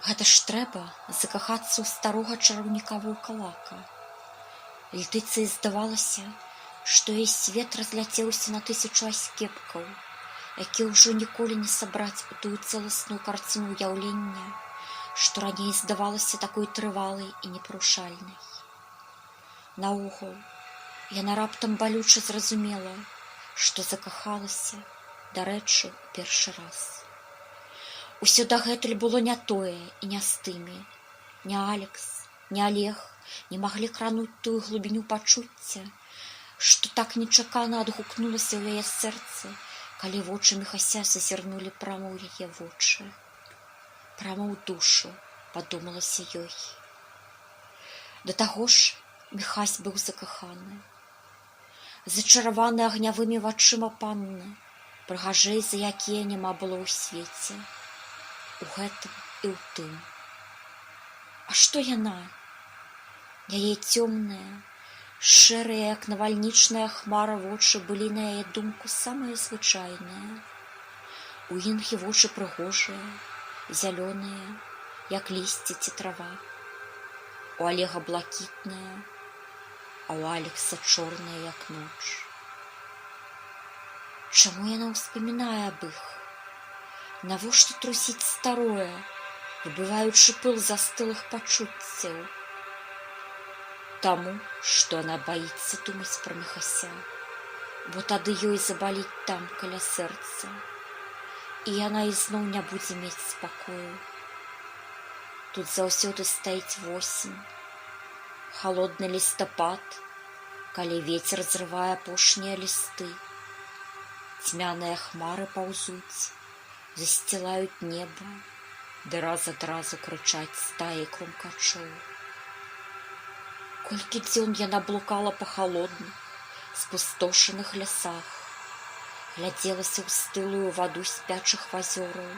Гэта ж трэба закахацца ў старога чараўніка ваўкалака. Летыцыі здавалася, што яе свет разляцеўся на тысячу аскепкаў, якія ўжо ніколі не сабраць у тую цэласную карціну ўяўлення, што раней здавалася такой трывалай і непарушальнай. Наогул, яна раптам балюча зразумела, што закахалася, дарэчы, у першы раз. Усё дагэтуль было не тое і не з тымі. Ні Алекс, ні Олег не маглі крануць тую глыбіню пачуцця, што так нечакана адгукнулася ў яе сэрцы, калі вочы Міхася зазірнулі прама ў яе вочы. Прама ў душу, падумалася ёй. Да таго ж Міхась быў закаханы. Зачараваны агнявымі вачыма панны, прыгажэй за якія няма было ў свеце. У гэтым і ў тым. А што яна? Яе цёмныя, шэрыя, як навальнічная хмара вочы былі на яе думку самыя звычайныя. У Інгі вочы прыгожыя, зялёныя, як лісце ці трава. У Алега блакітныя, а ў Алекса чорныя, як ноч. Чаму яна ўспамінае аб іх? Навошта трусіць старое, выбываючы пыл застылых пачуццяў? Таму, што яна баіцца думаць пра Міхася, бо тады ёй забаліць там, каля сэрца, і яна ізноў не будзе мець спакою. Тут заўсёды стаіць восень, халодны лістапад, калі вецер зрывае апошнія лісты. Цьмяныя хмары паўзуць, засцілаюць неба, ды раз ад разу крычаць стаі крумкачоў. Колькі дзён яна блукала па халодных, спустошаных лясах, глядзелася ў стылую ваду спячых вазёраў,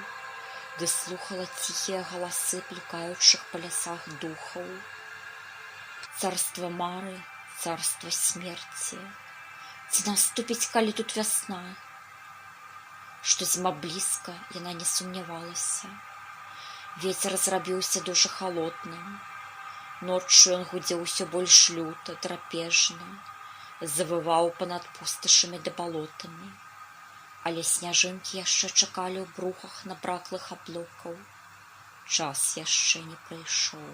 ды слухала ціхія галасы блукаючых па лясах духаў. Царства мары, царства смерці. Ці наступіць, калі тут вясна? Што зіма блізка, яна не сумнявалася. Вецер зрабіўся дужа халодным. Ноччу ён гудзеў усё больш люта, драпежна, завываў панад пусташамі да балотамі. Але сняжынкі яшчэ чакалі ў брухах набраклых аблокаў. Час яшчэ не прыйшоў.